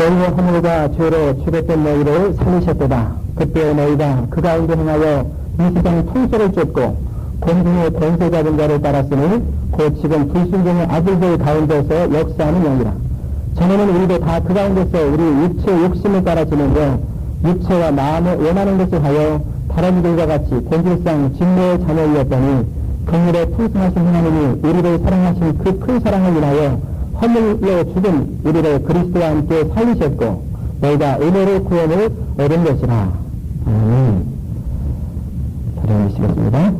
너희의 허물과 죄로 죽었던 너희를 살리셨도다. 그때 너희가 그 가운데 행하여 이 세상 통솔을 쫓고 공중의 권세 잡은 자를 따랐으니 곧 지금 불순종의 아들들 가운데서 역사하는 영이라. 전에는 우리도 다 그 가운데서 우리 육체의 욕심을 따라 지내며 육체와 마음에 원하는 것을 하여 다른 이들과 같이 본질상 진노의 자녀이었더니 긍휼에 풍성하신 하나님이 우리를 사랑하신 그 큰 사랑을 인하여 허물로 죽은 우리를 그리스도와 함께 살리셨고 너희가 은혜로 구원을 얻은 것이라. 자리해 주시겠습니다.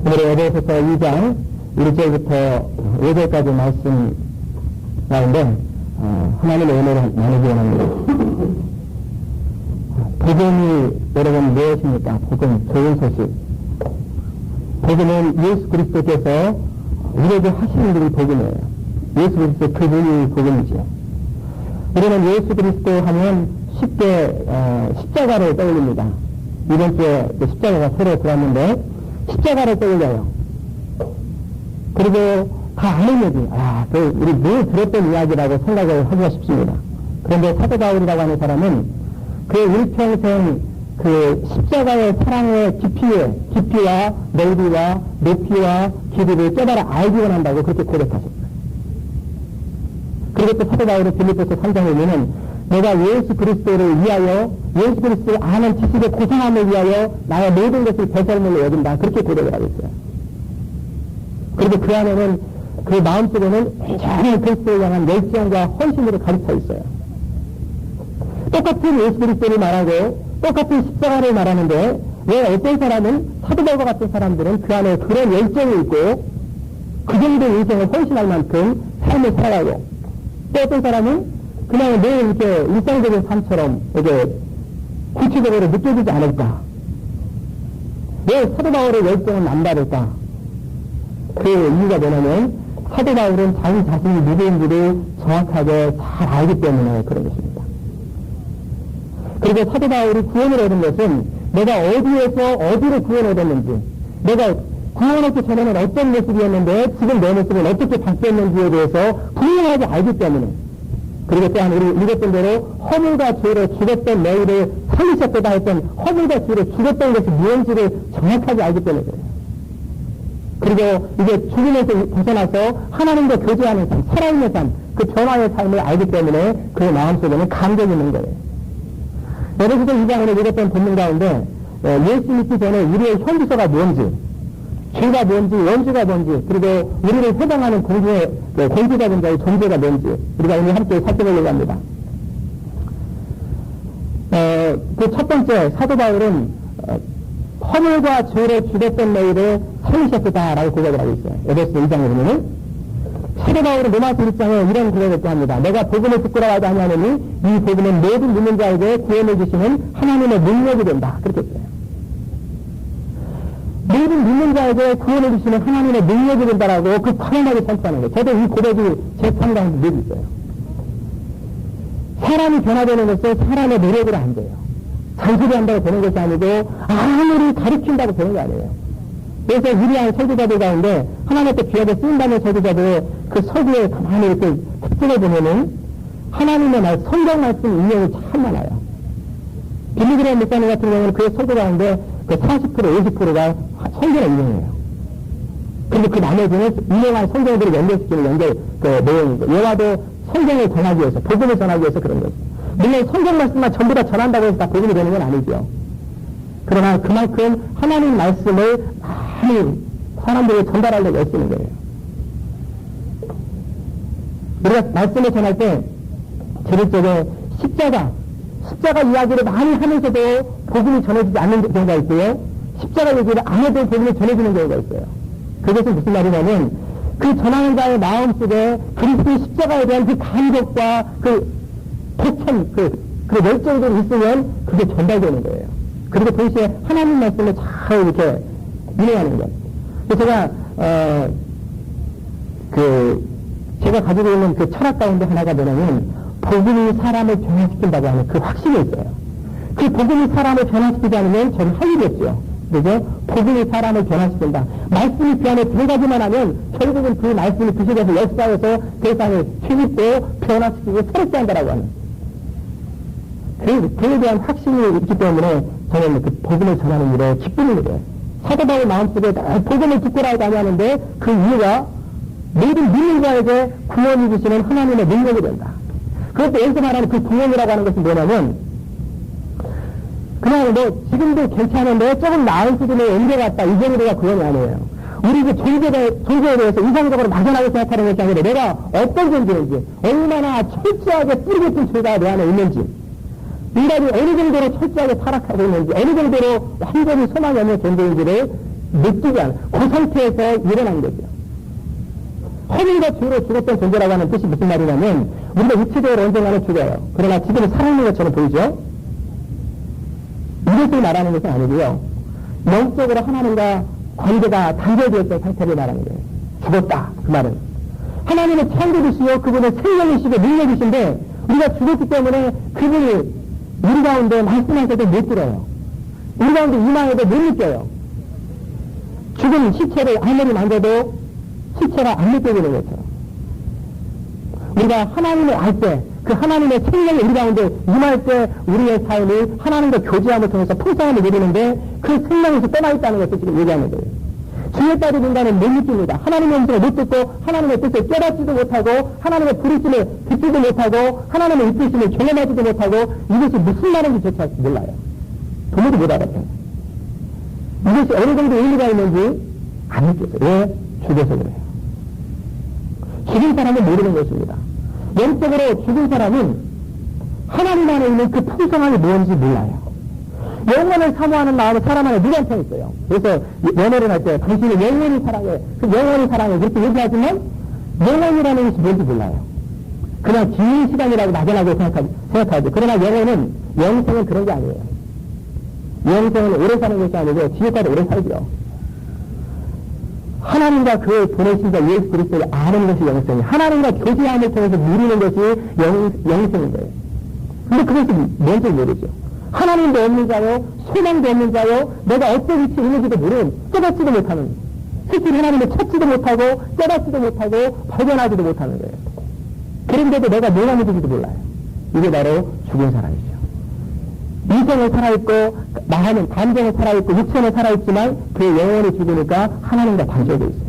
오늘의 에베소서 2장 1절부터 5절까지 말씀 가운데 하나님의 은혜를 나누기 원합니다. 복음이 여러분 무엇입니까? 복음, 좋은 소식. 복음은 예수 그리스도께서 우리에게 하시는 일이 복음이에요. 예수 그리스도 그분이 복음이죠. 우리는 예수 그리스도 하면 쉽게 십자가를 떠올립니다. 이번 주에 십자가가 새로 들어왔는데 십자가를 떠올려요. 그리고 다 아는 얘기, 우리 늘 들었던 이야기라고 생각을 하기가 쉽습니다. 그런데 사도 바울이라고 하는 사람은 그 일평생 그 십자가의 사랑의 깊이와 넓이와 높이와 길이를 깨달아 알기 원한다고 그렇게 고백하셨어요. 그리고 또 사도 바울의 빌립보서 3장에 보면은 내가 예수 그리스도를 위하여 예수 그리스도를 아는 지식의 고상함을 위하여 나의 모든 것을 배설물로 여긴다. 그렇게 고백을 하고 있어요. 그리고 그 안에는 그 마음속에는 굉장히 그리스도를 향한 열정과 헌신으로 가득 차 있어요. 똑같은 예수 그리스도를 말하고 똑같은 십자가를 말하는데 왜 어떤 사람은 사도 바울과 같은 사람들은 그 안에 그런 열정이 있고 그 정도 인생을 헌신할 만큼 삶을 살아가고 또 어떤 사람은 그냥 늘 이렇게 일상적인 삶처럼 이게 구체적으로 느껴지지 않을까? 왜 사도 바울의 열정은 남다를까? 그 이유가 뭐냐면 사도 바울은 자기 자신이 누구인지를 정확하게 잘 알기 때문에 그런 것입니다. 그리고 사도 바울이 구원을 얻은 것은 내가 어디에서 어디로 구원을 얻었는지, 내가 구원 얻기 전에는 어떤 모습이었는데 지금 내 모습은 어떻게 바뀌었는지에 대해서 분명하게 알기 때문에, 그리고 또한 우리 읽었던 대로 허물과 죄로 죽었던 너희를 살리셨다 했던 허물과 죄로 죽었던 것이 무엇인지를 정확하게 알기 때문에 그래요. 그리고 이제 죽음에서 벗어나서 하나님과 교제하는 삶, 살아있는 삶, 그 변화의 삶을 알기 때문에 그 마음속에는 감정이 있는 거예요. 에베소서 2장에 읽었던 본문 가운데 예수 믿기 전에 우리의 현주소가 뭔지, 죄가 뭔지, 원죄가 뭔지, 그리고 우리를 해당하는 공주의 공주가 된 자의 존재가 뭔지 우리가 오늘 함께 살펴보려고 합니다. 그 첫 번째 사도 바울은 허물과 죄로 죽었던 너희를 살리셨다라고 고백을 하고 있어요. 에베소 2장에 보면은 사도 바울은 로마서 1장에 이런 고백을 또 합니다. 내가 복음을 부끄러워하지 아니하노니 이 복음은 모든 믿는 자에게 구원을 주시는 하나님의 능력이 된다. 그렇게 했어요. 모든 믿는 자에게 구원을 주시는 하나님의 능력이 된다라고 그 과감하게 선포하는 거예요. 저도 이 고백이 제 삶 가운데 늘 있어요. 사람이 변화되는 것은 사람의 노력으로 안 돼요. 잔소리 한다고 되는 것이 아니고 아무리 가르친다고 되는 게 아니에요. 그래서 위대한 설교자들 가운데 하나님 앞에 귀하게 쓰인다는 설교자들 그 설교에 가만히 이렇게 특징을 보면은 하나님의 말, 성경 말씀 인용이 참 많아요. 빌리그레임 목사님 같은 경우는 그 설교 가운데 그 40%, 50%가 성경의 인용이에요. 그리고 그 나머지는 인용한 성경들을 연결시키는 그 내용이고, 얘와도 성경을 전하기 위해서, 복음을 전하기 위해서 그런 거죠. 물론 성경 말씀만 전부 다 전한다고 해서 다 복음이 되는 건 아니죠. 그러나 그만큼 하나님 말씀을 많이 사람들이 전달하려고 애쓰는 거예요. 우리가 말씀을 전할 때 제일 쪽에 십자가 이야기를 많이 하면서도 복음이 전해지지 않는 경우가 있고요. 십자가 얘기를 안 해도 복음이 전해지는 경우가 있어요. 그것은 무슨 말이냐면 그 전하는 자의 마음속에 그리스도의 십자가에 대한 그 감격과 그 독한 그 열정들이 있으면 그게 전달되는 거예요. 그리고 동시에 하나님 말씀을 잘 이렇게 인용하는 거예요. 그래서 제가 가지고 있는 그 철학 가운데 하나가 뭐냐면 복음이 사람을 변화시킨다고 하는 그 확신이 있어요. 그 복음이 사람을 변화시키지 않으면 저는 할 일이 없죠. 그죠? 복음이 사람을 변화시킨다. 말씀이 그 안에 들어가기만 하면 결국은 그 말씀이 그 속에서 역사해서 세상을 힘있고 변화시키고 새롭게 한다라고 하는. 그에 대한 확신이 있기 때문에 저는 그 복음을 전하는 일에 기쁨을 느껴요. 사도 바울 마음속에 복음을 듣고라고 하는데 그 이유가 모든 믿는 자에게 구원이 주시는 하나님의 능력이 된다. 그것도 여기서 말하는 그 구원이라고 하는 것은 뭐냐면 그냥 뭐 지금도 괜찮은데 조금 나은 수준에 옮겨갔다 이 정도가 구원이 아니에요. 우리 그 존재에 대해서 이상적으로 막연하게 생각하는 것이 아니라 내가 어떤 존재인지 얼마나 철저하게 뿌리 깊은 죄가 내 안에 있는지 인간이 어느 정도로 철저하게 타락하고 있는지 어느 정도로 완전히 소망이 없는 존재인지를 느끼지 않아요. 그 상태에서 일어난 거죠. 허물과 죄로 죽었던 존재라고 하는 뜻이 무슨 말이냐면 우리가 육체적으로 언젠가는 죽어요. 그러나 지금은 살아있는 것처럼 보이죠? 이것을 말하는 것은 아니고요. 영적으로 하나님과 관계가 단절되었던 상태를 말하는 거예요. 죽었다. 그 말은. 하나님은 창조주시요 그분은 생명이시고 능력이신데 우리가 죽었기 때문에 그분이 우리 가운데 말씀하셔도 못 들어요. 우리 가운데 임하여도 못 느껴요. 죽은 시체를 아무리 만져도 시체가 안 느껴지는 것처럼. 우리가 하나님을 알 때, 그 하나님의 생명이 우리 가운데 임할 때 우리의 삶이 하나님과 교제함을 통해서 풍성함을 누리는데 그 생명에서 떠나있다는 것을 지금 얘기하는 거예요. 주에 따른 인간은 못 느낍니다. 하나님의 음성을 못 듣고 하나님의 뜻을 깨닫지도 못하고 하나님의 부르심을 듣지도 못하고 하나님의 이끄심을 경험하지도 못하고 이것이 무슨 말인지조차 몰라요. 도무지 못 알아요. 이것이 어느 정도 의미가 있는지 안 느껴져요. 왜? 죽어서 그래요. 죽은 사람은 모르는 것입니다. 영적으로 죽은 사람은 하나님 안에 있는 그 풍성함이 무엇인지 몰라요. 영원을 사모하는 마음은 사람 안에 누구한테 있어요. 그래서 연애를 할 때 당신을 영원히 사랑해. 그 영원히 사랑해. 그렇게 얘기하지만 영원이라는 것이 뭔지 몰라요. 그냥 긴 시간이라고 막연하게 생각하죠. 그러나 영생은 그런 게 아니에요. 영생은 오래 사는 것이 아니고 지옥까지 오래 살죠. 하나님과 그의 보내신 자 예수 그리스도를 아는 것이 영생이에요. 하나님과 교제함을 통해서 누리는 것이 영생인 거예요. 근데 그것이 뭔지 모르죠. 하나님도 없는 자요, 소망도 없는 자요, 내가 어떤 위치에 있는지도 모르는, 깨닫지도 못하는, 스스로 하나님을 찾지도 못하고, 깨닫지도 못하고, 발견하지도 못하는 거예요. 그런데도 내가 뭐가 있는지도 몰라요. 이게 바로 죽은 사람이죠. 이성은 살아있고, 마음은, 감정은 살아있고, 육체는 살아있지만, 그 영혼이 죽으니까 하나님과 단절되어 있어요.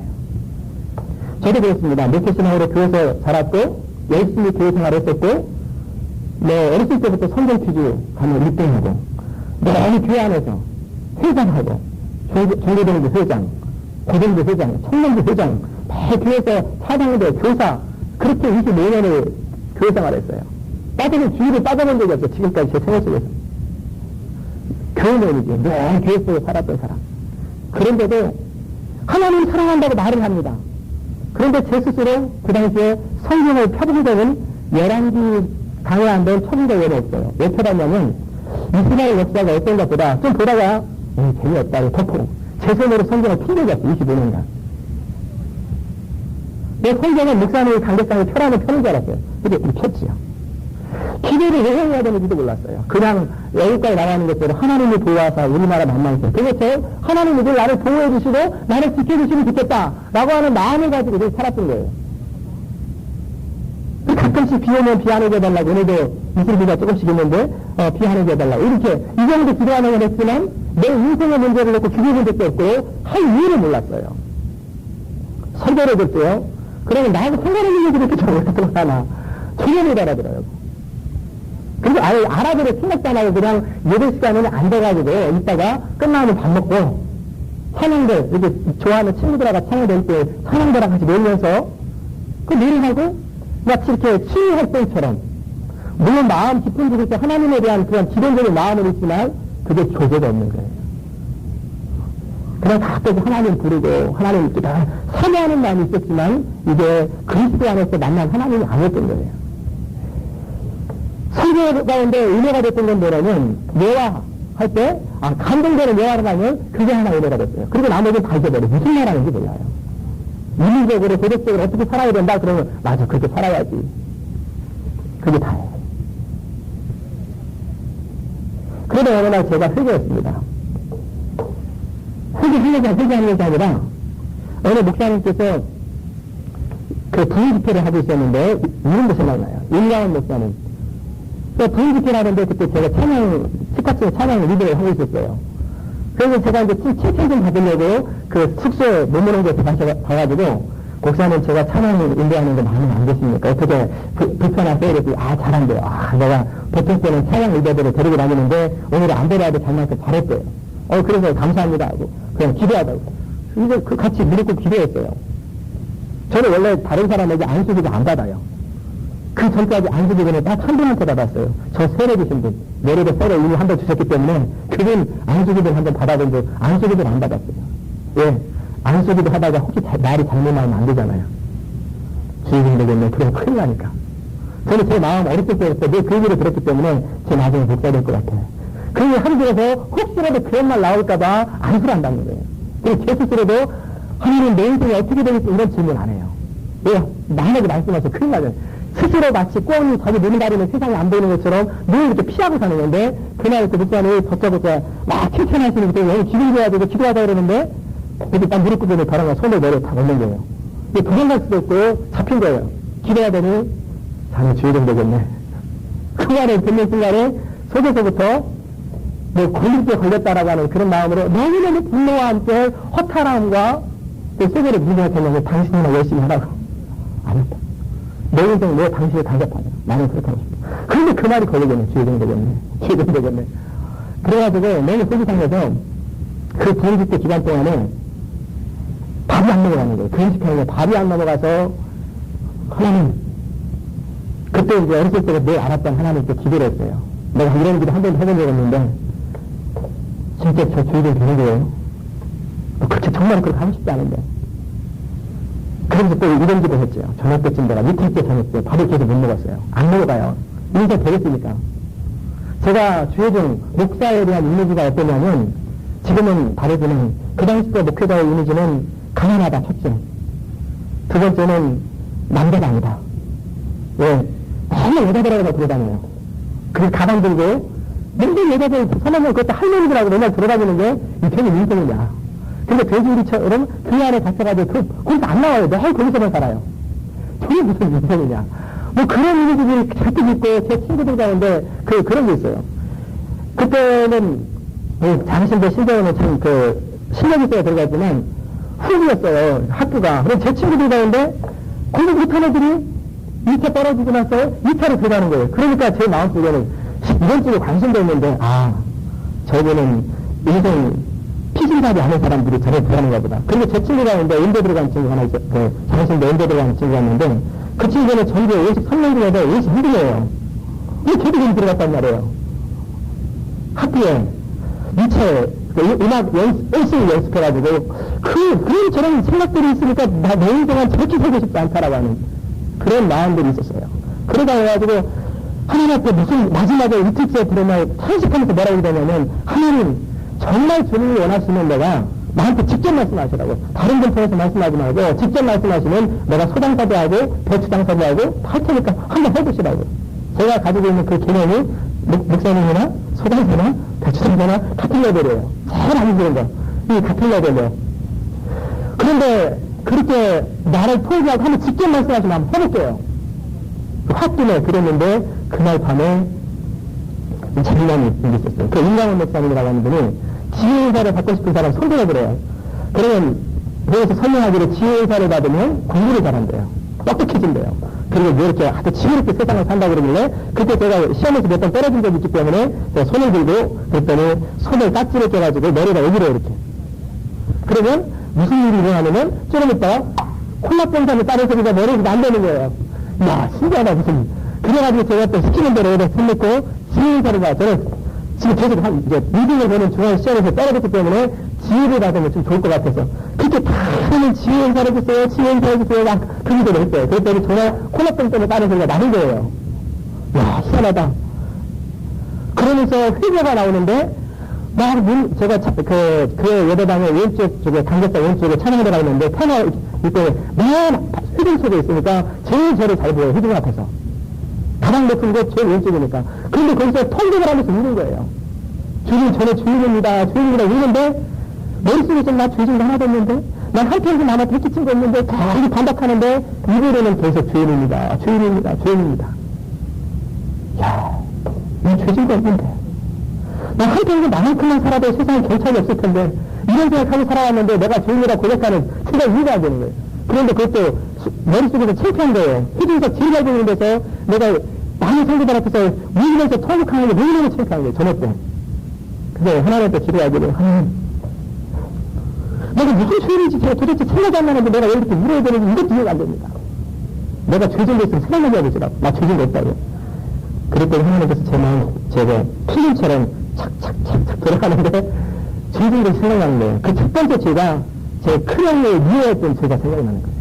저도 그렇습니다. 목회신앙으로 교회에서 자랐고, 열심히 교회 생활을 했었고, 어렸을 때부터 성경 퀴즈 가면 1등하고, 너무 교회 안에서 회장하고, 종교대회도 회장, 고등부 회장, 청년부 회장, 매일 교회에서 사당대, 교사, 그렇게 25년을 교회 생활했어요. 빠져본 주의를 빠져본 적이 없어요. 지금까지 제 생활 속에서. 교회맨이지. 늘 교회 속에 살았던 사람. 그런데도 하나님 사랑한다고 말을 합니다. 그런데 제 스스로 그 당시에 성경을 펴본 적은 11기 강의 안 된 처분자 외에는 없어요. 왜 펴봤냐면 이스라엘 역사가 어떤가 보다 좀 보다가 재미없다. 덮어. 제 손으로 성경을 핀 적이 없어요. 25년간. 내 성경은 목사님이 강력상에 펴라면 펴는 줄 알았어요. 근데 폈지요. 기도를 왜 해야 되는지도 몰랐어요. 그냥 여기까지 나가는 것대로 하나님이 보호하사 우리나라 만만했어요. 그래서 하나님이 늘 나를 보호해 주시고 나를 지켜주시면 좋겠다 라고 하는 마음을 가지고 늘 살았던 거예요. 가끔씩 비 오면 비 안 오게 해달라고, 오늘도 이슬비가 조금씩 있는데, 비 안 오게 해달라고. 이렇게, 이 정도 기도하는 건 했지만, 내 인생의 문제를 놓고 기도해본 적도 없고, 할 이유를 몰랐어요. 설교를 듣고요. 그러면 나하고 상관없는 얘기를 이렇게 잘못했던 거 하나. 전혀 못 알아들어요. 그리고 아예 알아들을 생각도 안 하고 그냥 예배 시간에는 안 돼가지고, 이따가 끝나면 밥 먹고, 찬양들, 이렇게 좋아하는 친구들하고 찬양될 때, 찬양들하고 같이 놀면서, 그 내려가고, 마치 이렇게 치유 활동처럼, 물론 마음 깊은 곳에 하나님에 대한 그런 기본적인 마음은 있지만, 그게 교제가 없는 거예요. 그냥 가끔 하나님 부르고, 하나님 이렇게 다 사모하는 마음이 있었지만, 이게 그리스도 안에서 만난 하나님이 아니었던 거예요. 설교 가운데 은혜가 됐던 건 뭐냐면, 예화할 때, 감동되는 예화를 하면, 그게 하나 은혜가 됐어요. 그리고 나머지는 다 잊어버려요. 무슨 말 하는지 몰라요. 윤리적으로, 도덕적으로 어떻게 살아야 된다? 그러면, 맞아, 그렇게 살아야지. 그게 다예요. 그러다 어느 날 제가 회개했습니다. 설교하는 것이 아니라, 어느 목사님께서 그 부인 집회를 하고 있었는데, 이름도 생각나요. 임양원 목사님. 부인 집회를 하는데, 그때 제가 치과층 찬양 리더를 하고 있었어요. 그래서 제가 이제 칭찬 좀 받으려고 그 숙소에 머무는 곳에 가가지고, 목사님 제가 찬양 인도하는 거 마음에 안 드십니까? 어떻게 불편하세요? 그랬더니, 잘한대요. 내가 보통 때는 찬양 리더들을 데리고 다니는데, 오늘은 안 데려와도 장난감 잘했대요. 그래서 감사합니다 하고, 그냥 기도하다고. 이제 같이 무릎 꿇고 기도했어요. 저는 원래 다른 사람에게 안수기도 안 받아요. 그 전까지 안수기도는 딱 한 분한테 받았어요. 저 세례 주신 분. 내려도 세례 이미 한 번 주셨기 때문에 그분 안수기도 한 번 받아본 줄 안수기도를 안 받았어요. 예. 안수기도 하다가 혹시 날이 잘못나면 안 되잖아요. 주의금 되겠네. 그럼 큰일 나니까. 저는 제 마음 어렸을 때부터 늘 그 얘기를 들었기 때문에 제 나중에 목사 될 것 같아요. 그게 한국에서 혹시라도 그런 말 나올까봐 안수를 한다는 거예요. 그리고 제 스스로도 하나님 내 인생이 어떻게 되겠지 이런 질문 안 해요. 왜? 만약에 말씀하셔서 큰일 나죠. 스스로 마치 꽁이 자기 눈이 가리면 세상이 안 보이는 것처럼 늘 이렇게 피하고 사는 건데, 그날 그 목사님이 덧자고자 막 칭찬하시는 게 너무 기도해야 되고 기도하자 그러는데, 그때 딱 무릎 꿇더니 저랑 손을 내려 다 올린 거예요. 도망갈 수도 없고 잡힌 거예요. 기도하더니 자네 주의금 되겠네. 그 말을 듣는 순간에 속에서부터 걸릴 게 걸렸다라고 하는 그런 마음으로 너무너무 분노와 함께 허탈함과 속에를 무너졌는데 당신이나 열심히 하라고. 아니다. 내 인생 내 당신이 당접하냐. 나는 그렇게 하고 싶다. 그런데 그 말이 걸리겠네. 주의금 되겠네. 주의금 되겠네. 그래가지고 너무 소지상에서 그 부흥집회 기간 동안에 밥이 안 넘어가는 거예요. 그 음식하는데 밥이 안 넘어가서 하나님, 그때 이제 어렸을 때부터 늘 알았던 하나님께 기도를 했어요. 내가 이런 기도 한 번도 해본 적 없는데 진짜 저 주의금 되는 거예요. 그렇게 정말 그렇게 하고 싶지 않은데. 그래서 또 이런 기도 했죠. 저녁 때쯤 되가 이틀째 저녁 때 밥을 계속 못 먹었어요. 안 먹어봐요. 인생 되겠습니까? 제가 주의금 목사에 대한 이미지가 어떠냐면, 지금은 다르지만 그 당시 때 목회자의 이미지는 가난하다 첫째, 두 번째는 남자가 아니다. 왜? 맨날 여자들하고 돌아다녀요. 그 가방 들고 맨날 여자들 서너면 그것도 할머니들하고 맨날 돌아다니는 게 이 편이 인생이냐. 근데 돼지우리처럼 그 안에 갇혀가지고 거기서 안 나와요. 매일 거기서만 살아요. 저게 무슨 인생이냐. 그런 이미지들이 잔뜩 있고 제 친구들 가운데 그런 게 있어요. 그때는 장신대 신대원은 참 실력이 있어야 들어갔지만 후기였어요. 학교가. 그럼 제 친구들 가운데 공부 못한 애들이 2차 떨어지고 나서 2차로 들어가는 거예요. 그러니까 제 마음속에는 이런 쪽에 관심도 있는데, 저거는 인생 피신사지 않은 사람들이 저를 들어가는가 보다. 그런데 제 친구 가운데 연대 들어간 친구 하나 있었고, 장신대 연대 들어가는 친구가 있는데, 그 친구는 전교 53명 중에서 51이에요. 왜 저도 좀 들어갔단 말이에요. 학교에 2채 음악 열심히 연습해가지고 그런 저런 생각들이 있으니까 내 인생은 저렇게 살고 싶지 않다라고 하는 그런 마음들이 있었어요. 그러다 해가지고 하나님 앞에 무슨 마지막에 이틀째 들어말 탄식하면서 뭐라고 그러냐면, 하나님 정말 주님이 원하시는 내가 나한테 직접 말씀하시라고. 다른 분 통해서 말씀하지 말고 직접 말씀하시면 내가 소장사도 하고 배추장사도 하고 할 테니까 한번 해보시라고. 제가 가지고 있는 그 개념이 목사님이나 소장사나 배추장사나 같은 레벨이에요. 제일 안 힘든 거. 이 같은 레벨이에요. 그런데 그렇게 나를 포기하고 한번 직접 말씀하시면 한번 해볼게요. 확 뜨네. 그랬는데 그날 밤에 장난이 있었어요. 그 임강원 목사님이라고 하는 분이 지혜의사를 받고 싶은 사람 손들어 그래요. 그러면 그래서 설명하기를 지혜의사를 받으면 공부를 잘한대요. 똑똑해진대요. 그리고 왜 이렇게 아주 지혜롭게 세상을 산다 그러길래, 그때 제가 시험에서 몇 번 떨어진 적이 있기 때문에 제가 손을 들고 그랬더니 손을 깍지를 껴가지고 머리가 여기로 이렇게. 그러면 무슨 일이 일어나냐면 조금 있다가 콜라병산을 따른 소리가 머리에서 난다는 거예요. 야, 신기하다 무슨. 그래가지고 제가 또 시키는 대로 여기다 손 넣고 지혜의사를 봐. 저는 지금 계속 이제 미딩을 보는 중앙 시험에서 떨어졌기 때문에 지혜를 받으면 좀 좋을 것 같아서 그렇게 다 하면 지혜의사를 주세요, 지혜의사를 주세요, 막 그 기도를 했어요. 그랬더니 정말 콜라병 때문에 따른 소리가 나는 거예요. 야, 희한하다. 그러면서 회개가 나오는데 막 제가 그 여대당의 왼쪽 쪽에 당겼다 왼쪽에 찬양을 들어가는데 패널 이때 맨 회중 속에 있으니까 제일 저를 잘 보여요. 회중 앞에서. 가장 높은 곳 제일 왼쪽이니까. 그런데 거기서 통곡을 하면서 우는 거예요. 주님, 저는 주인입니다. 주인입니다. 우는데 머릿속에서 나 죄진도 하나도 없는데, 난 한평생 남한테 끼친 거 없는데, 계속 반박하는데, 이번에는 계속 죄인입니다. 죄인입니다. 죄인입니다. 야, 난 죄진도 없는데. 난 한평생 나만큼만 살아도 세상에 경찰이 없을 텐데, 이런 생각하고 살아왔는데, 내가 죄인이라 고백하는 제가 이해가 안 되는 거예요. 그런데 그것도 머릿속에서 창피한 거예요. 해준서 제일 잘 보이는 데서 내가 많은 성도들 앞에서 울면서 통곡하는 게 너무너무 창피한 거예요. 저녁 때. 그래서 하나님께 기도하기를, 하나님, 내가 무슨 죄인인지 제가 도대체 생각이 안 나는데 내가 왜 이렇게 울어야 되는지 이것도 이해가 안 됩니다. 내가 죄진 거 있으면 생각나게 하겠지라. 나 죄진 거 없다고. 그랬더니 하나님께서 제 마음, 제가 필름처럼 착착착착 들어가는데 죄진 게 생각나는 거예요. 그 첫 번째 죄가 제 큰형을 미워했던 죄가 생각이 나는 거예요.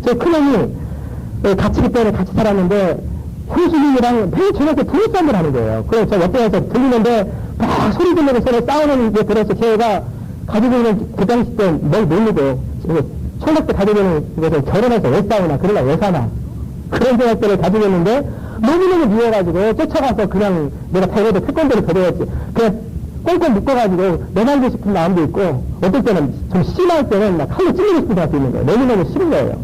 제 큰형이 같이 그때는 같이 살았는데 형수님이랑 매일 저녁에 부부싸움을 하는 거예요. 그래서 저 옆에 가서 들리는데 막 소리 지르면서 서로 싸우는 게 들어서 제가 가지고 있는 그 당시 때 뭘 모르고 초등학교 가지고 있는 것을 결혼해서 왜 싸우나 그러나 왜 사나 그런 생각들을 가지고 있는데 너무너무 미워가지고 쫓아가서 그냥 내가 배워도 태권도를 배워야지 그냥 꽁꽁 묶어가지고 내말고 싶은 마음도 있고 어떨 때는 좀 심할 때는 막 칼로 찔리고 싶은 생각도 있는 거예요. 너무너무 싫은 거예요.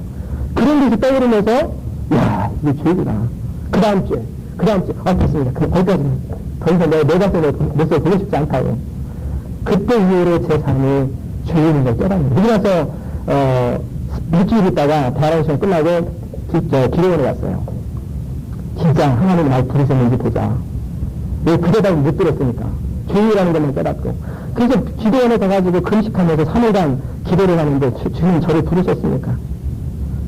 그런 것이 떠오르면서 야 이게 죄구나. 그 다음 주에 됐습니다. 거기까지는 더 이상 내 자신의 모습을 보고 싶지 않다고. 그때 이후로 제 삶이 죄인인 걸 깨닫는 거예요. 그러고 나서 일주일 있다가 대학원 시험 끝나고 기도원에 갔어요. 진짜 하나님 날 부르셨는지 보자. 왜 그 대답을 못 들었으니까. 죄인이라는 것만 깨닫고. 그래서 기도원에 가가지고 금식하면서 3일간 기도를 하는데 주님 저를 부르셨습니까?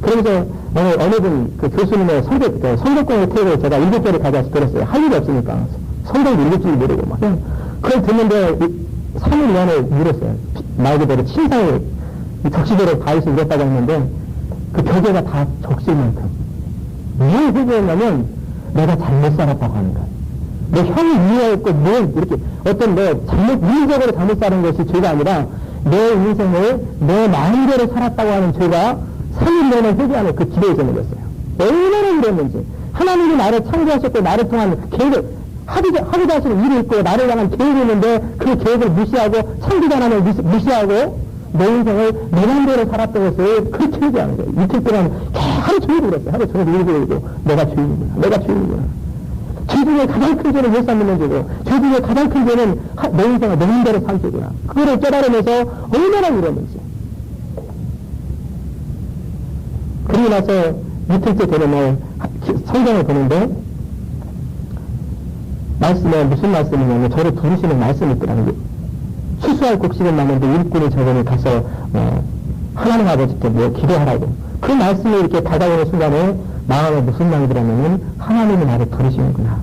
그래서 어느 분 그 교수님의 성격공의 테이블에 제가 7개를 가져와서 들었어요. 할 일이 없으니까. 성경도 읽을 줄 모르고 막. 그걸 듣는데 3일 내내 울었어요. 말 그대로 침상을 적시대로 가위에서 울었다고 했는데 그 벽에가 다 적실만큼. 왜 회개했냐면 내가 잘못 살았다고 하는 거예요. 내 형이 이해했고 뭘 이렇게 어떤 내 인위적으로 잘못 사는 것이 죄가 아니라 내 인생을 내 마음대로 살았다고 하는 죄가 3일 내내 회개하는 그 기도에 생겼어요. 얼마나 그랬는지 하나님이 나를 창조하셨고 나를 통한 계획을 하고자 하시는 일이 있고 나를 향한 계획이 있는데 그 계획을 무시하고 창조자 하나님을 무시하고 내 인생을 내 마음대로 살았던 것을 그렇게 회개하는 거예요. 이틀 동안 하루 종일 울었어요. 하루 종일 울고 내가 죄인이구나. 죄 중에 가장 큰 죄는 예수 안 믿는 죄고 죄 중에 가장 큰 죄는 내 인생을 내 마음대로 산 죄구나. 그거를 깨달으면서 얼마나 울었는지. 그리고 나서 이틀째 되는 날 성경을 보는데 말씀에 무슨 말씀이냐면 저를 부르시는 말씀이 있더라고요. 수수할 곡식은 많은데 일꾼이 저번에 가서 하나님 아버지께 기도하라고. 그 말씀이 이렇게 다가오는 순간에 마음에 무슨 마음이 들었냐면 하나님이 나를 부르시는구나.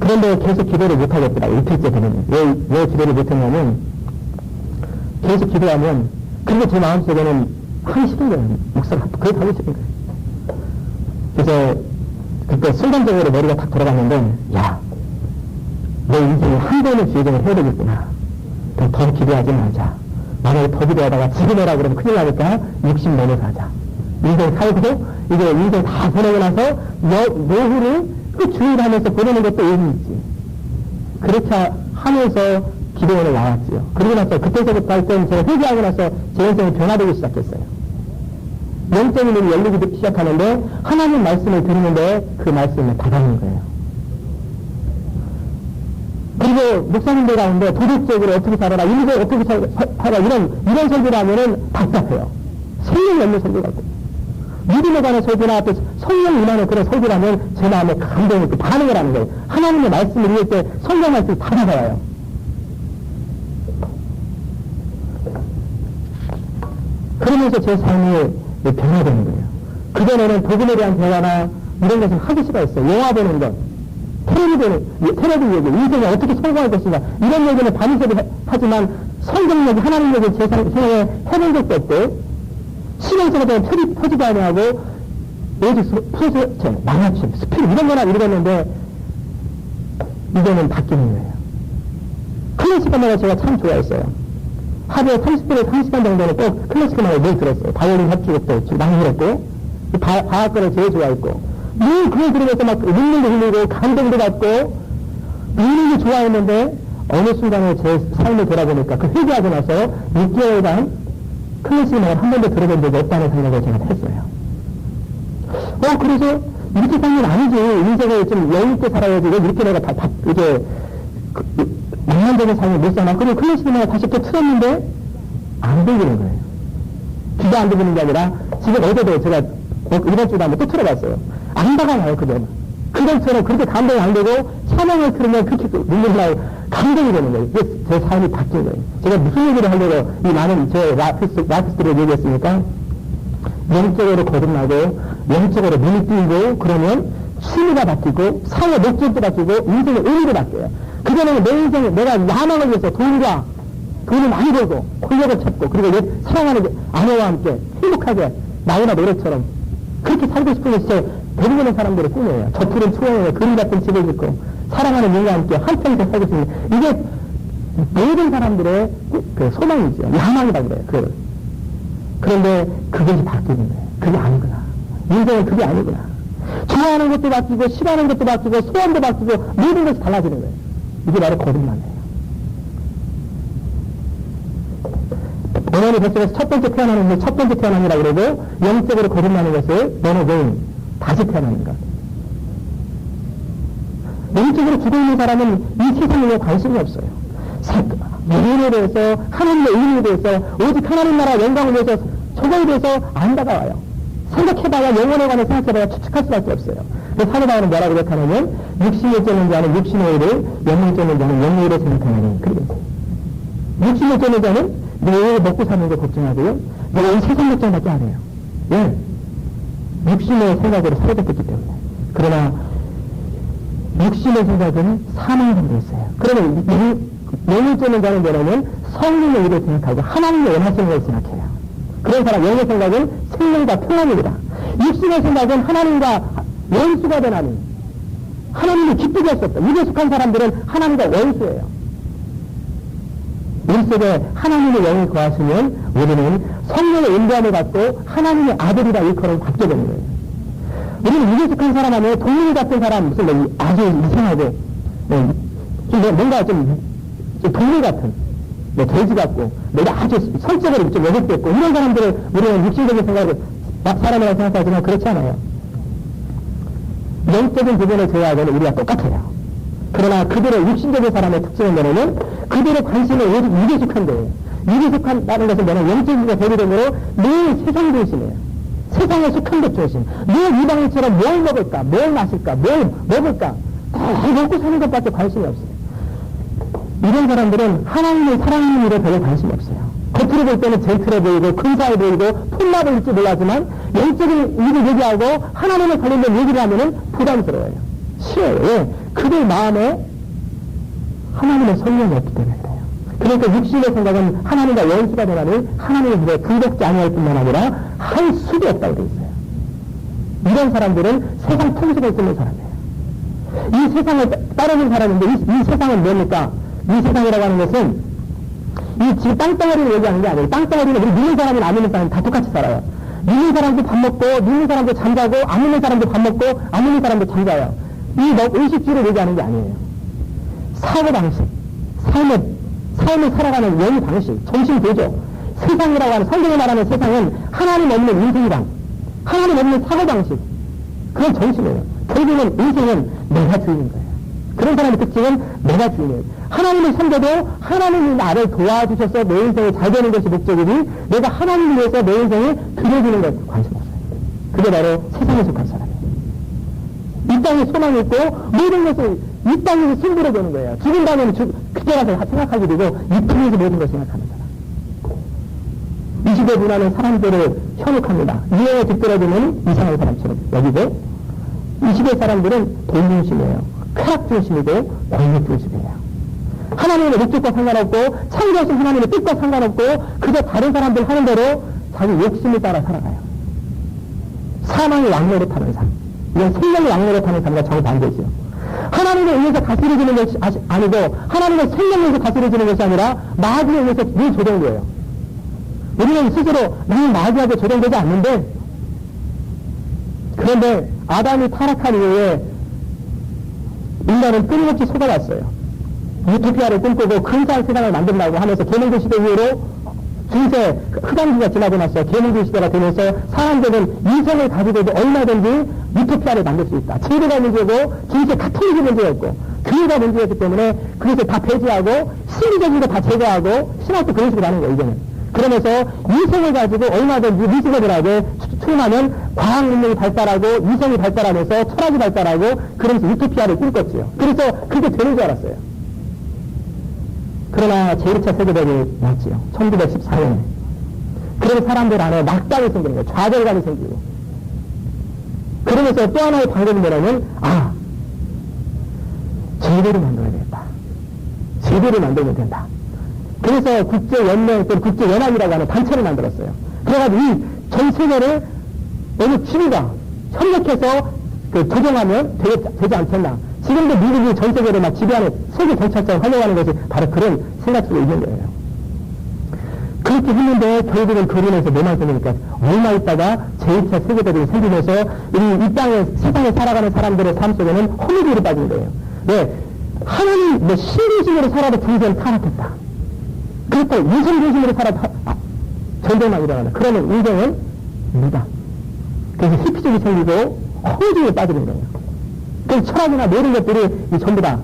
그런데 계속 기도를 못하겠더라고요. 이틀째 되는 왜 기도를 못했냐면 계속 기도하면 그리고 제 마음속에는 하기 싫은 거예요. 목사가 그걸 하기 싫은 거예요. 그래서 그때 순간적으로 머리가 탁 돌아갔는데 야 내 인생에 한 번은 죄정을 해야 되겠구나. 더 기도하지 말자. 만약에 더 기도하다가 지금 해라 그러면 큰일 나니까 60 넘어서 하자. 인생 살고 이제 인생 다 보내고 나서 노후를 그 주일하면서 보내는 것도 의미 있지. 그렇게 하면서 기도원에 나왔지요. 그러고 나서 그때서부터 할 때는 제가 회개하고 나서 제 인생이 변화되기 시작했어요. 영적인 눈이 열리기 시작하는데 하나님 말씀을 들으는데 그 말씀에 다가오는 거예요. 그리고 목사님들 가운데 도덕적으로 어떻게 살아라, 인생을 어떻게 살아라 이런 설교를 하면은 답답해요. 성령이 없는 설교가 있거든요. 믿음에 관한 설교나 또 성령 임하는 그런 설교를 하면 제 마음에 감동이 있고 반응을 하는 거예요. 하나님의 말씀을 읽을 때 성령 말씀이 다 다가와요. 그러면서 제 삶이 변화되는 거예요. 그전에는 복음에 대한 대화나 이런 것을 하기 싫어했어요. 영화 보는 것, 테레비 얘기, 인생에 어떻게 성공할 것인가 이런 얘기는 반드시 하지만 성경 얘기, 하나님 얘기 제 생각에 해본 적도 없고 신앙생활에 대한 펴지도 아니하고 오직 소설, 만화책, 스피릿 이런 거나 읽었는데 이제는 바뀌는 거예요. 클래식 음악을 제가 참 좋아했어요. 하루에 30분에서 1시간 정도는 꼭 클래식 음악을 늘 들었어요. 바이올린 협주곡도 많이 들었고 바하거를 제일 좋아했고 늘 그걸 들으면서 막 눈물도 흘리고 감동도 받고 이민이 좋아했는데 어느 순간에 제 삶을 돌아보니까 그 회개하고 나서 6개월간 클래식음악을 한 번도 들어본 적이 없다는 생각을 제가 했어요. 그래서 이렇게 살면 아니지. 인생을 좀 여유있게 살아야지. 이렇게 내가 이게 낭만적인 삶을 못 사나. 그리고 클래식음악을 다시 또 틀었는데 안 들리는 거예요. 귀가 안 들리는 게 아니라 지금 어제도 제가 이번 주도 한번 또 틀어봤어요. 안 다가와요, 그대로. 그전처럼 그렇게 감동이 안 되고 찬양을 들으면 그렇게 눈물이 나고 감동이 되는 거예요. 이게 제 삶이 바뀐 거예요. 제가 무슨 얘기를 하려고 이 많은 제 라피스트를 얘기했습니까? 영적으로 거듭나고 영적으로 눈이 띄고 그러면 취미가 바뀌고 삶의 목적도 바뀌고 인생의 의미도 바뀌어요. 그전에는 내 인생에 내가 야망을 위해서 돈을 많이 벌고 권력을 찾고 그리고 사랑하는 아내와 함께 행복하게 나이나 노래처럼 그렇게 살고 싶은 것이 대부분의 사람들의 꿈이에요. 저 푸른 초원에 그림 같은 집을 짓고 사랑하는 분과 함께 한평생 살고 싶은 이게 모든 사람들의 그 소망이죠. 야망이다 그래요. 그런데 그것이 바뀌는 거예요. 그게 아니구나. 인생은 그게 아니구나. 좋아하는 것도 바뀌고 싫어하는 것도 바뀌고 소원도 바뀌고 모든 것이 달라지는 거예요. 이게 바로 거듭남이에요. 어머니 뱃속에서 첫 번째 태어나는 것을 첫 번째 태어남이라고 그러고 영적으로 거듭나는 것을 너는 다시 태어나는 것. 영적으로 죽어있는 사람은 이 세상에 관심이 없어요. 예언에 대해서 하나님의 의미에 대해서 오직 하나님 나라 영광을 위해서 저거에 대해서 안 다가와요. 생각해봐야 영혼에 관해 생각해봐야 추측할 수밖에 없어요. 그래서 사도 바울은 뭐라고 그랬냐면 육신을 쫓는 자는 육신의 일을 영을 쫓는 자는 영의 일을 생각하나니 그러겠어요. 육신을 쫓는 자는 내일 먹고 사는 거 걱정하고요. 내가 이 세상 걱정밖에 안 해요. 왜? 육신의 생각으로 사로잡혔기 때문에. 그러나 육신의 생각은 사망으로 있어요. 그러면 영을 쫓는 자는 뭐냐면 성령의 일을 생각하고 하나님의 원하시는 걸 생각해요. 그런 사람 영의 생각은 생명과 평안입니다. 육신의 생각은 하나님과 원수가 된 하나님. 하나님을 기쁘게 할 수 없다. 육에 속한 사람들은 하나님과 원수예요. 우리 속에 하나님의 영이 거하시면 우리는 성령의 인도함을 받고 하나님의 아들이라 일컬음을 받게 되는 거예요. 우리는 육에 속한 사람 하면 동물 같은 사람 무슨 아주 이상하고 좀 뭔가 좀 동물 같은 돼지 같고 내가 아주 설정을 좀 왜곡됐고 이런 사람들을 우리는 육신적인 생각을 사람이라고 생각하지만 그렇지 않아요. 영적인 부분을 제외하고는 우리가 똑같아요. 그러나 그들의 육신적인 사람의 특징은 뭐냐면 그들의 관심은 오직 육에 속한 거예요. 육에 속한다는 것은 뭐냐면 영적인과 대비되므로 늘 세상 중심이에요. 세상에 속한 것 중심. 늘 이방인처럼 뭘 먹을까, 뭘 마실까, 뭘 먹을까 다 먹고 사는 것밖에 관심이 없어요. 이런 사람들은 하나님의 사랑하는 일에 별로 관심이 없어요. 겉으로 볼 때는 젠틀해 보이고 근사해 보이고 폼나 보일지 몰라지만 영적인 일을 얘기하고 하나님에 관련된 얘기를 하면은 부담스러워요. 싫어요. 왜? 그들 마음에 하나님의 성령이 없기 때문에 그래요. 그러니까 육신의 생각은 하나님과 원수가 되나니 하나님의 길에 불복지 아니할 뿐만 아니라 할 수도 없다고 되어 있어요. 이런 사람들은 세상 통속을 끊는 사람이에요. 이 세상을 따르는 사람인데 이 세상은 뭡니까? 이 세상이라고 하는 것은 이 지금 땅덩어리를 얘기하는 게 아니에요. 땅덩어리는 우리 믿는 사람이나 안 믿는 사람이 다 똑같이 살아요. 믿는 사람도 밥 먹고 믿는 사람도 잠자고 안 믿는 사람도 밥 먹고 안 믿는 사람도 잠자요. 이 의식주를 얘기하는 게 아니에요. 사고방식, 삶을 살아가는 영의 방식, 정신교조. 세상이라고 하는 성경이 말하는 세상은 하나님 없는 인생이란 하나님 없는 사고방식. 그런 정신이에요. 결국은 인생은 내가 주인인 거예요. 그런 사람의 특징은 내가 주인이에요. 하나님을 섬겨도 하나님이 나를 도와주셔서 내 인생이 잘 되는 것이 목적이니 내가 하나님을 위해서 내 인생을 드려주는 것 관심 없어요. 그게 바로 세상에 속한 사람이에요. 이 땅에 소망이 있고 모든 것을 이 땅에서 승부를 보는 거예요. 죽은 다음에는 그때 가서 생각하게 되고 이 땅에서 모든 걸 생각하는 사람. 이 시대 문화는 사람들을 현혹합니다. 유행에 뒤떨어지면 이상한 사람처럼 여기고 이 시대 사람들은 돈 중심이에요. 쾌락 중심이고 권력 중심이에요. 하나님의 목적과 상관없고 창조하신 하나님의 뜻과 상관없고 그저 다른 사람들 하는 대로 자기 욕심을 따라 살아가요. 사망의 왕노릇 하는 삶. 이건 생명의 왕노릇 하는 삶과 정반대죠. 하나님에 의해서 다스려지는 것이 아니고 하나님의 생명에 의해서 다스려지는 것이 아니라 마귀에 의해서 늘 조정돼요. 우리는 스스로 나는 마귀하게 조정되지 않는데 그런데 아담이 타락한 이후에 인간은 끊임없이 속아왔어요. 유토피아를 꿈꾸고 근사한 세상을 만든다고 하면서 계몽주 시대 이후로 중세 흑암기가 지나고 나서 계몽주 시대가 되면서 사람들은 이성을 가지고도 얼마든지 유토피아를 만들 수 있다. 제도가 문제고 중세 카톨릭이 문제였고 교회가 문제였기 때문에 그것을 다 배제하고 심리적인 거 다 제거하고 신학도 그런 식으로 하는 거예요, 이제는. 그러면서 이성을 가지고 얼마든지 리즈너블하게 추론하면 과학 능력이 발달하고 이성이 발달하면서 철학이 발달하고 그러면서 유토피아를 꿈꿨지요. 그래서 그게 되는 줄 알았어요. 그러나 제1차 세계대전이 났지요. 1914년에. 그런 사람들 안에 낙담이 생기는 거예요. 좌절감이 생기고. 그러면서 또 하나의 방법이 뭐냐면, 제도를 만들어야 되겠다. 제도를 만들면 된다. 그래서 국제연맹 또는 국제연합이라고 하는 단체를 만들었어요. 그래가지고 이 전 세계를 어느 지구가 협력해서 조정하면 되지 않겠나. 지금도 미국이 전 세계를 막 지배하는 세계 경찰서를 활용하는 것이 바로 그런 생각 속에 있는 거예요. 그렇게 했는데 결국은 그림에서 뭐만 생기니까 얼마 있다가 제2차 세계대전이 생기면서 이 땅에, 세상에 살아가는 사람들의 삶 속에는 허무주의로 빠진 거예요. 네. 하나님, 신중심으로 살아도 경제는 타락했다. 그렇고 이성 중심으로 살아도 전쟁만 일어나는 그러면 인생은 무다. 그래서 히피적이 생기고 허무주의에 빠지는 거예요. 그 철학이나 모든 것들이 전부 다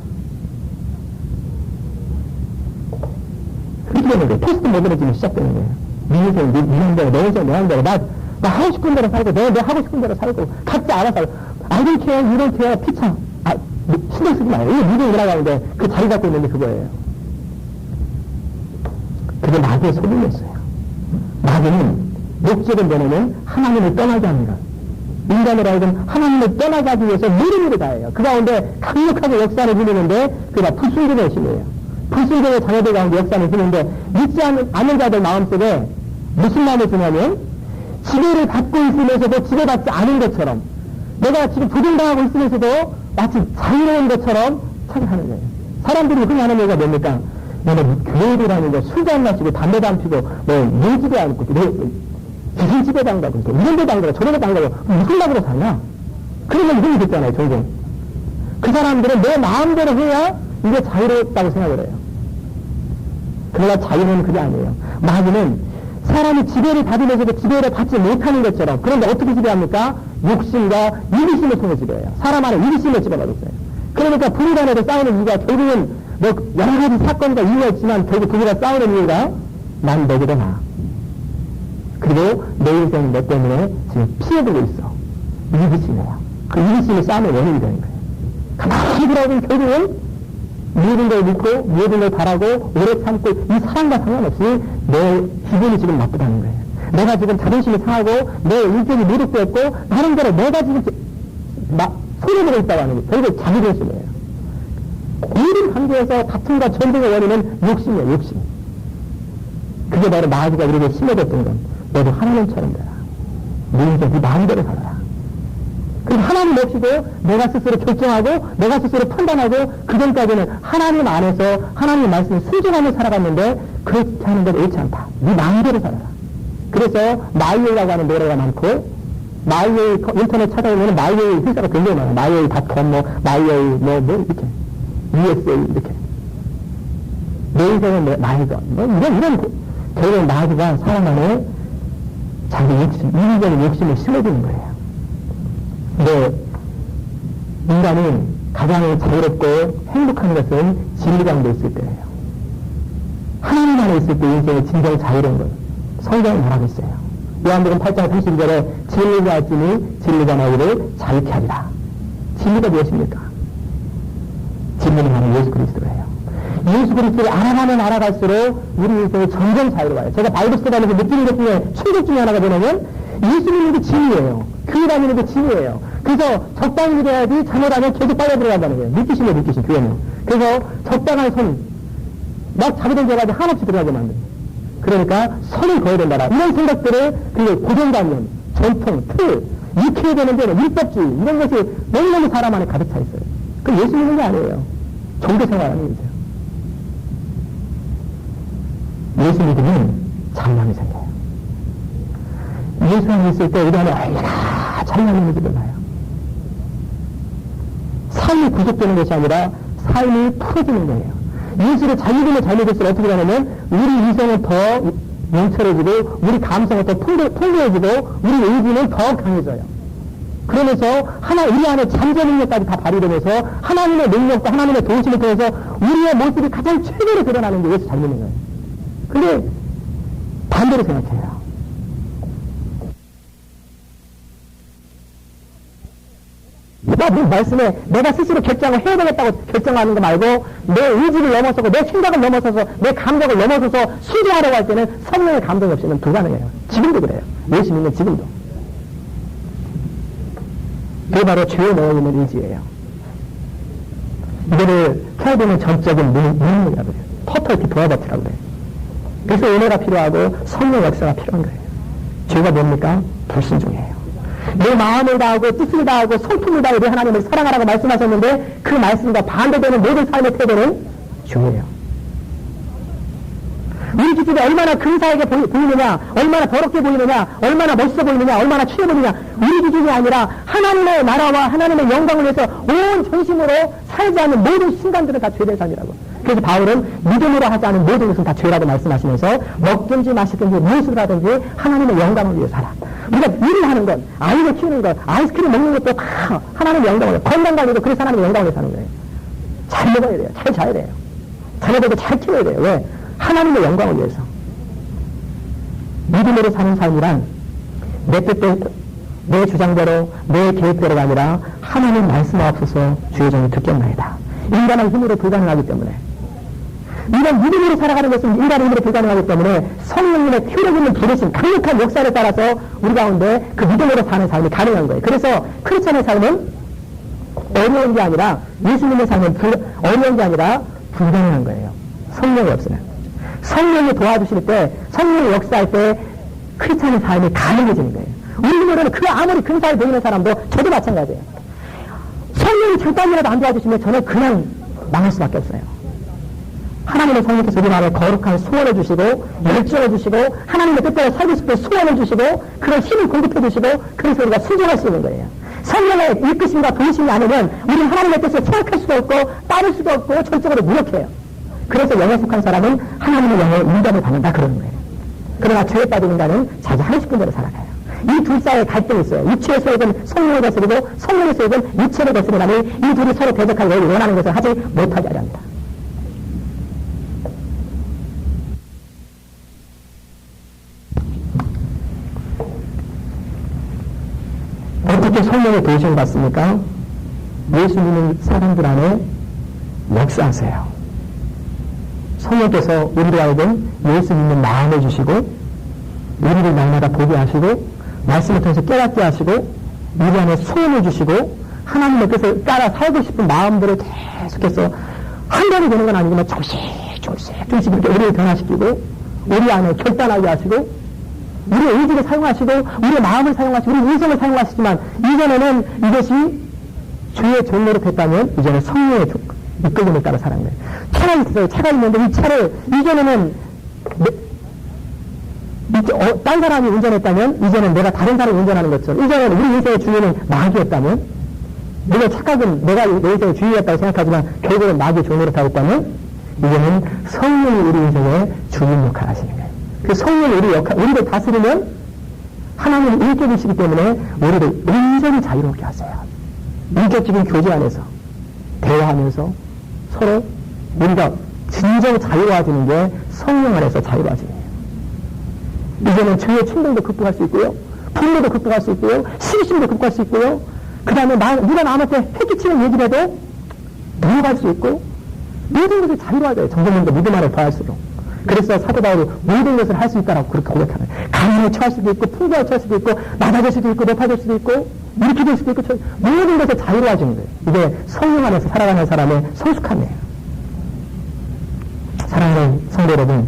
이렇게 되는 거예요. 포스트 모더니즘이 시작되는 거예요. 네 인생, 네 한대로, 내 인생, 내 한대로. 나 하고 싶은 대로 살고, 내 하고 싶은 대로 살고, 각자 알아서, I don't care, you don't care, 피차. 신경 쓰지 마요. 이게 미국 문화가운데 그 자리 갖고 있는 게 그거예요. 그게 마귀의 소리였어요. 마귀는 목적은 뭐냐면 하나님을 떠나게 합니다. 인간을 하여금 하나님을 떠나게 하기 위해서 모든 일을 다해요. 그 가운데 강력하게 역사를 부리는데 그게 불순종의 힘이에요. 불순종의 자녀들 가운데 역사를 부리는데 믿지 않는 자들 마음속에 무슨 마음을 주냐면 지배를 받고 있으면서도 지배받지 않은 것처럼 내가 지금 조종당하고 있으면서도 마치 자유로운 것처럼 착각하는 거예요. 사람들이 흔히 하는 얘기가 뭡니까? 너는 교회를 하는 거 술도 안 마시고 담배도 안 피고 물집에 앉고 기술집에도 안 가고 이런 데도 안 가고 저런 데도 안 가고 무슨 낙으로 사냐? 그러면 흔히 듣잖아요, 종종. 그 사람들은 내 마음대로 해야 이게 자유롭다고 생각을 해요. 그러나 자유는 그게 아니에요. 마귀는 사람이 지배를 받으면서도 지배를 받지 못하는 것처럼 그런데 어떻게 지배합니까? 욕심과 이기심을 통해 지배해요. 사람 안에 이기심을 집어넣었어요. 그러니까 부부 간에도 싸우는 이유가 결국은 여러 가지 사건과 이유가 있지만 결국 부부가 싸우는 이유가 난 너보다 나아. 그리고 내 인생 너 때문에 지금 피해보고 있어. 이기심이에요. 그 이기심이 싸움의 원인이 되는 거예요. 가만히 돌아보면 결국은 모든 걸 믿고 모든 걸 바라고 오래 참고 이 사랑과 상관없이 내 기분이 지금 나쁘다는 거예요. 내가 지금 자존심이 상하고 내 인격이 무력되었고 나름대로 내가 지금 소리내고 있다고 하는 거예요. 결국 자기 중심이에요. 모든 관계에서 다툼과 전쟁의 원인은 욕심이에요. 욕심. 그게 바로 마귀가 우리에게 심어줬던 건 너도 하나님처럼 되라. 네 인생 네 마음대로 살아라. 그리고 하나님 없이도 내가 스스로 결정하고 내가 스스로 판단하고 그전까지는 하나님 안에서 하나님의 말씀을 순종하며 살아갔는데 그렇게 하는 건 옳지 않다. 네 마음대로 살아라. 그래서 마이웨이라고 하는 노래가 많고 마이웨이 인터넷 찾아보면 마이웨이 회사가 굉장히 많아요. 마이웨이.com 마이웨이 이렇게 USA 이렇게 내 인생은 마이가 이런 결국 마귀가 사람 안에 자기 욕심, 이기적인 욕심을 심어주는 거예요. 근데 인간이 가장 자유롭고 행복한 것은 진리 가운데 있을 때예요. 하나님 안에 있을 때 인생이 진정 자유로운 것. 성경이 말하고 있어요. 요한복음 8장 32절에 진리가 알지니 진리가 너희를 자유케 하리라. 진리가 무엇입니까? 진리는 바로 예수 그리스도예요. 예수 그리스도를 알아가면 알아갈수록 우리 인생이 점점 자유로워요. 제가 바이블 스터디하면서 느끼는 것 중에 충격 중에 하나가 뭐냐면 예수 믿는 게 진리예요. 교회 다니는 게 진리예요. 그래서 적당히 믿어야지 잘못하면 계속 빨려 들어간다는 거예요. 느끼시면 교회는. 그래서 적당한 선, 막 자기들 돼가지고 한없이 들어가게 만든. 그러니까 선을 그어야 된다. 이런 생각들을 고정관념, 전통, 틀, 익혀야 되는데 율법주의 이런 것이 너무너무 사람 안에 가득 차 있어요. 그럼 예수 믿는 게 아니에요. 종교생활 아니에요. 예수 믿으면 장난이 생겨요. 예수 안에 있을 때 우리 안에 얼마나 장난이 있는지 몰라요. 삶이 구속되는 것이 아니라 삶이 풀어지는 거예요. 예수를 잘 믿으면 잘 믿을수록 어떻게 되냐면 우리 이성은 더 명철해지고 우리 감성은 더 풍부해지고 우리 의지는 더 강해져요. 그러면서 우리 안에 잠재 능력까지 다 발휘되면서 하나님의 능력과 하나님의 도우심을 통해서 우리의 모습이 가장 최고로 드러나는 게 예수 잘 믿는 거예요. 근데 반대로 생각해요. 말씀에 내가 스스로 결정을 해야 되겠다고 결정하는 거 말고 내 의지를 넘어서고 내 생각을 넘어서서 내 감정을 넘어서서 순종하려고 할 때는 성령의 감동이 없이는 불가능해요. 지금도 그래요. 예수 믿는 지금도. 그게 바로 죄에 넣어있는 의지예요. 이거를 펴야되는 전적인 능력이라고 해요. 토탈티 도와버티라고 해요. 그래서 은혜가 필요하고 성령 역사가 필요한 거예요. 죄가 뭡니까? 불순종이에요. 내 마음을 다하고 뜻을 다하고 성품을 다하고 우리 하나님을 사랑하라고 말씀하셨는데 그 말씀과 반대되는 모든 삶의 태도는 죄예요. 우리 기준이 얼마나 근사하게 보이느냐, 얼마나 더럽게 보이느냐, 얼마나 멋있어 보이느냐, 얼마나 취해 보이느냐, 우리 기준이 아니라 하나님의 나라와 하나님의 영광을 위해서 온 전심으로 살지 않는 모든 순간들은 다 죄된 삶이라고. 그래서 바울은 믿음으로 하지 않은 모든 것은 다 죄라고 말씀하시면서 먹든지 마시든지 무엇을 하든지 하나님의 영광을 위해 살아. 우리가 일을 하는 건, 아이를 키우는 건, 아이스크림 먹는 것도 다 하나님의 영광을, 건강관리도 그래서 하나님의 영광을 위해 사는 거예요. 잘 먹어야 돼요. 잘 자야 돼요. 자녀들도 잘 키워야 돼요. 왜? 하나님의 영광을 위해서. 믿음으로 사는 삶이란 내 뜻대로, 내 주장대로, 내 계획대로가 아니라 하나님 말씀하옵소서 주의 종이 듣겠나이다. 인간의 힘으로 불가능하기 때문에. 이런 믿음으로 살아가는 것은 인간의 힘으로 불가능하기 때문에 성령님의 튀어나오고 있는 부르심, 강력한 역사를 따라서 우리 가운데 그 믿음으로 사는 삶이 가능한 거예요. 그래서 크리스천의 삶은 어려운 게 아니라 예수님의 삶은 어려운 게 아니라 불가능한 거예요. 성령이 없으면. 성령이 도와주실 때, 성령이 역사할 때 크리스천의 삶이 가능해지는 거예요. 우리 힘으로는 그 아무리 근사해 보이는 사람도 저도 마찬가지예요. 성령이 잠깐이라도 안 도와주시면 저는 그냥 망할 수밖에 없어요. 하나님의 성령께서 우리 마음에 거룩한 소원을 주시고 열정을 주시고 하나님의 뜻대로 살고 싶은 소원을 주시고 그런 힘을 공급해 주시고 그래서 우리가 순종할 수 있는 거예요. 성령의 이끄심과 도우심이 아니면 우리는 하나님의 뜻을 생각할 수도 없고 따를 수도 없고 절적으로 무력해요. 그래서 영에 속한 사람은 하나님의 영의 인정을 받는다 그러는 거예요. 그러나 죄에 빠진 인간은 자기 하고 싶은 대로 살아가요. 이 둘 사이에 갈등이 있어요. 육체의 소욕은 성령을 거스르고 성령의 소욕은 육체를 거스르다니 이 둘이 서로 대적하고 원하는 것을 하지 못하게 하려 합니다. 어떻게 성령의 도우심을 받습니까? 예수 믿는 사람들 안에 역사하세요. 성령께서 우리로 하여금 예수 믿는 마음을 주시고 우리를 날마다 보게 하시고 말씀을 통해서 깨닫게 하시고 우리 안에 소원을 주시고 하나님의 뜻을 따라 살고 싶은 마음들을 계속해서 한 번이 되는 건 아니지만 조금씩 이렇게 우리를 변화시키고 우리 안에 결단하게 하시고 우리의 의지를 사용하시고 우리의 마음을 사용하시고 우리의 인성을 사용하시지만 이전에는 이것이 주의 종로로 됐다면 이제는 성령의 이끌림을 따라 살아가는 거예요. 차가 있어요. 차가 있는데 이 차를 이전에는 딴 사람이 운전했다면 이제는 내가 다른 사람이 운전하는 것처럼 이전에는 우리 인생의 주인은 마귀였다면 물론 착각은 내가 내 인생의 주인이었다고 생각하지만 결국은 마귀의 종로로 타고 있다면 이제는 성령이 우리 인생의 주인 역할을 하시는 거예요. 그 성령이 우리를 다스리면 하나님은 인격이시기 때문에 우리를 온전히 자유롭게 하세요. 인격적인 교제 안에서 대화하면서 서로 우리가 진정 자유로워지는 게 성령 안에서 자유로워지는 거예요. 이제는 죄의 충동도 극복할 수 있고요. 분노도 극복할 수 있고요. 시기심도 극복할 수 있고요. 그 다음에 누가 남한테 해끼치는 얘기를 해도 넘어갈 수 있고 모든 것을 자유로워져요. 점점 더 믿음 안에 더할수록. 그래서 사도 바울이 모든 것을 할 수 있다라고 그렇게 고백하는 거예요. 가난에 처할 수도 있고 풍부에 처할 수도 있고 낮아질 수도 있고 높아질 수도 있고 일으키게 될 수도 있고 모든 것에 자유로워지는 거예요. 이게 성령 안에서 살아가는 사람의 성숙함이에요. 사랑하는 성도 여러분,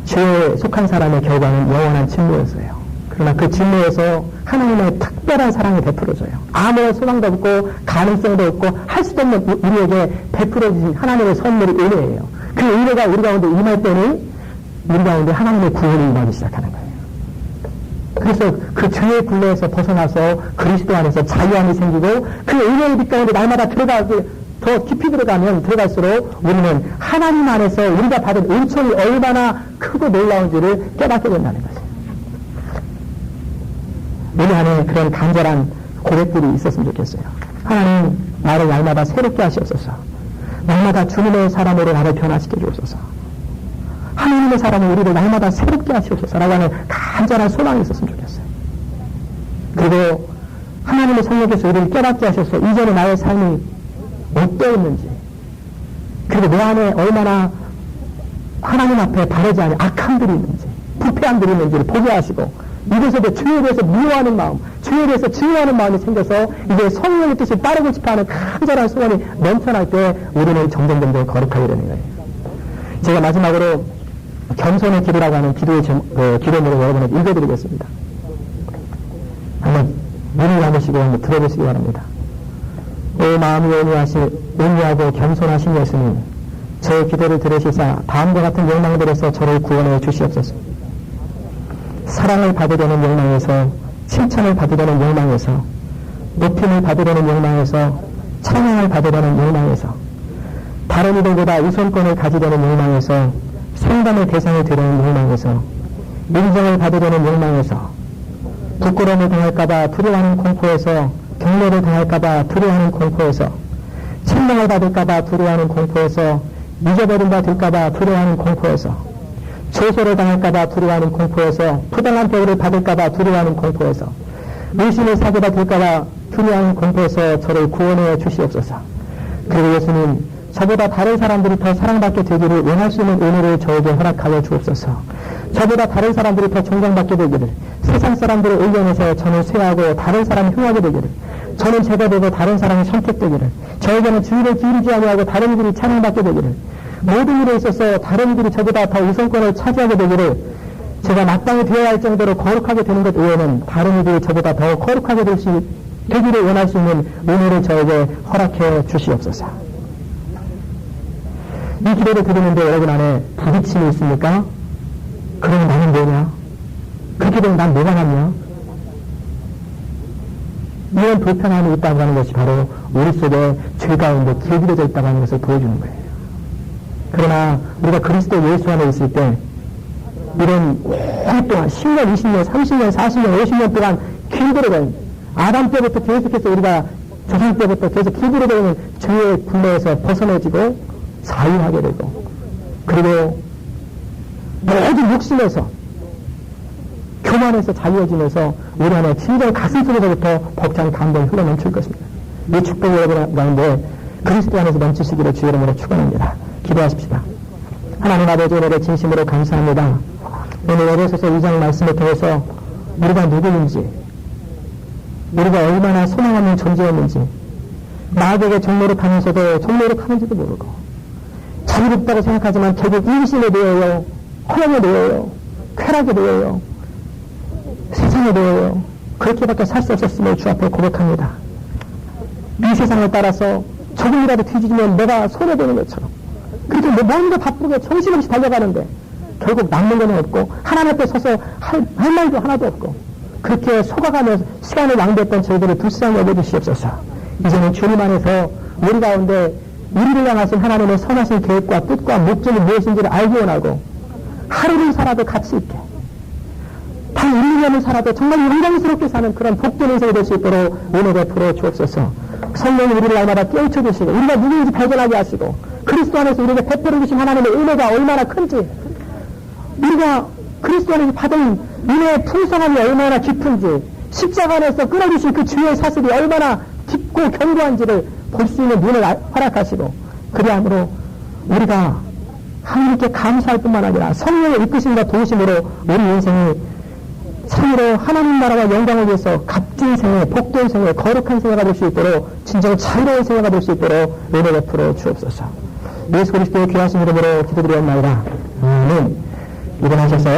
죄에 속한 사람의 결과는 영원한 진노였어요. 그러나 그 진노에서 하나님의 특별한 사랑이 베풀어져요. 아무런 소망도 없고 가능성도 없고 할 수도 없는 우리에게 베풀어진 하나님의 선물이 은혜예요. 그 은혜가 우리 가운데 임할 때는 우리 가운데 하나님의 구원이 임하기 시작하는 거예요. 그래서 그 죄의 굴레에서 벗어나서 그리스도 안에서 자유함이 생기고 그 은혜의 빛 가운데 날마다 더 깊이 들어갈수록 우리는 하나님 안에서 우리가 받은 은총이 얼마나 크고 놀라운지를 깨닫게 된다는 거죠. 우리 안에 그런 간절한 고백들이 있었으면 좋겠어요. 하나님, 나를 날마다 새롭게 하시옵소서. 날마다 주님의 사람으로 나를 변화시켜 주옵소서. 하나님의 사람은 우리를 날마다 새롭게 하시옵소서라고 하는 간절한 소망이 있었으면 좋겠어요. 그리고 하나님의 성령께서 우리를 깨닫게 하셔서 이전에 나의 삶이 어떠했는지, 그리고 내 안에 얼마나 하나님 앞에 바르지 않은 악함들이 있는지, 부패함들이 있는지를 보게 하시고, 이곳에도 주에 대해서 미워하는 마음, 주에 대해서 증오하는 마음이 생겨서 이제 성령의 뜻을 따르고 싶어하는 간절한 소원이 넘쳐날 때 우리는 점점 거룩하게 되는 거예요. 제가 마지막으로 겸손의 기도라고 하는 기도의 기도문을 여러분에게 읽어드리겠습니다. 한번 눈을 감으시고 한번 들어보시기 바랍니다. 오 마음이 온유하고 겸손하신 예수님, 제 기도를 들으시사 다음과 같은 욕망들에서 저를 구원해 주시옵소서. 사랑을 받으려는 욕망에서, 칭찬을 받으려는 욕망에서, 높임을 받으려는 욕망에서, 찬양을 받으려는 욕망에서, 다른 이들보다 우선권을 가지려는 욕망에서, 상담의 대상이 되려는 욕망에서, 인정을 받으려는 욕망에서, 부끄러움을 당할까봐 두려워하는 공포에서, 경례를 당할까봐 두려워하는 공포에서, 책망을 받을까봐 두려워하는 공포에서, 잊어버린다 될까봐 두려워하는 공포에서, 조소를 당할까봐 두려워하는 공포에서, 부당한 대우를 받을까봐 두려워하는 공포에서, 의심을 사고가 될까봐 두려워하는 공포에서 저를 구원해 주시옵소서. 그리고 예수님, 저보다 다른 사람들이 더 사랑받게 되기를 원할 수 있는 은혜를 저에게 허락하여 주옵소서. 저보다 다른 사람들이 더 존경받게 되기를, 세상 사람들의 의견에서 저는 쇠하고 다른 사람이 흉하게 되기를, 저는 제가 되고 다른 사람이 선택되기를, 저에게는 주의를 기울이지 아니하고 다른 이들이 찬양받게 되기를, 모든 일에 있어서 다른 이들이 저보다 더 우선권을 차지하게 되기를, 제가 마땅히 되어야 할 정도로 거룩하게 되는 것 외에는 다른 이들이 저보다 더 거룩하게 되기를 원할 수 있는 은혜를 저에게 허락해 주시옵소서. 이 기도를 드리는데 여러분 안에 부딪힘이 있습니까? 그럼 나는 뭐냐? 그렇게 되면 난 뭐가 남냐? 이런 불편함이 있다고 하는 것이 바로 우리 속에 죄 가운데 길들여져 있다고 하는 것을 보여주는 거예요. 그러나 우리가 그리스도 예수 안에 있을 때 이런 오랫동안 10년, 20년, 30년, 40년, 50년 동안 길들여진 아담 때부터 계속해서 우리가 조상 때부터 계속 길들여져 있는 죄의 굴레에서 벗어나지고 자유하게 되고, 그리고 모든 욕심에서 교만에서 자유해지면서 우리 안에 진정 가슴 속에서부터 벅찬 감동이 흘러넘칠 것입니다. 이 축복이 여러분 가운데 그리스도 안에서 넘치시기를 주의 이름으로 축원합니다. 기도하십시다. 하나님 아버지, 오늘의 진심으로 감사합니다. 오늘 에베소서 2장 말씀을 통해서 우리가 누구인지, 우리가 얼마나 소망 없는 존재였는지, 마귀에게 종노릇하면서도 종노릇하는지도 모르고, 자유롭다고 생각하지만 결국 인신에 놓여요, 허영에 놓여요, 쾌락에 놓여요, 세상에 놓여요. 그렇게밖에 살 수 없었음을 주 앞에 고백합니다. 이 세상을 따라서 조금이라도 뒤지면 내가 손해보는 것처럼, 그렇게 뭔가 바쁘게 정신없이 달려가는데 결국 남는 것은 없고 하나님 앞에 서서 할 말도 하나도 없고, 그렇게 속아가며 시간을 낭비했던 저희들을 불쌍히 여겨주시옵소서. 이제는 주님 안에서 우리 가운데 우리를 향하신 하나님의 선하신 계획과 뜻과 목적이 무엇인지를 알기 원하고, 하루를 살아도 가치 있게, 단 1, 2년을 살아도 정말 영광스럽게 사는 그런 복된 인생이 될 수 있도록 은혜 베풀어 주옵소서. 성령이 우리를 날마다 깨우쳐 주시고, 우리가 누구인지 발견하게 하시고, 그리스도 안에서 우리에게 베풀어 주신 하나님의 은혜가 얼마나 큰지, 우리가 그리스도 안에서 받은 은혜의 풍성함이 얼마나 깊은지, 십자가 안에서 끊어주신 그 주의 사슬이 얼마나 깊고 견고한지를 볼 수 있는 눈을 허락하시고, 그리함으로 우리가 하나님께 감사할 뿐만 아니라 성령의 이끄심과 도우심으로 우리 인생이 참으로 하나님 나라와 영광을 위해서 값진 생애, 복된 생애, 거룩한 생애가 될 수 있도록, 진정 자유로운 생애가 될 수 있도록 은혜 베풀어 주옵소서. 예수 그리스도의 귀하신 이름으로 기도드리옵나이다. 아멘. 일어나셔서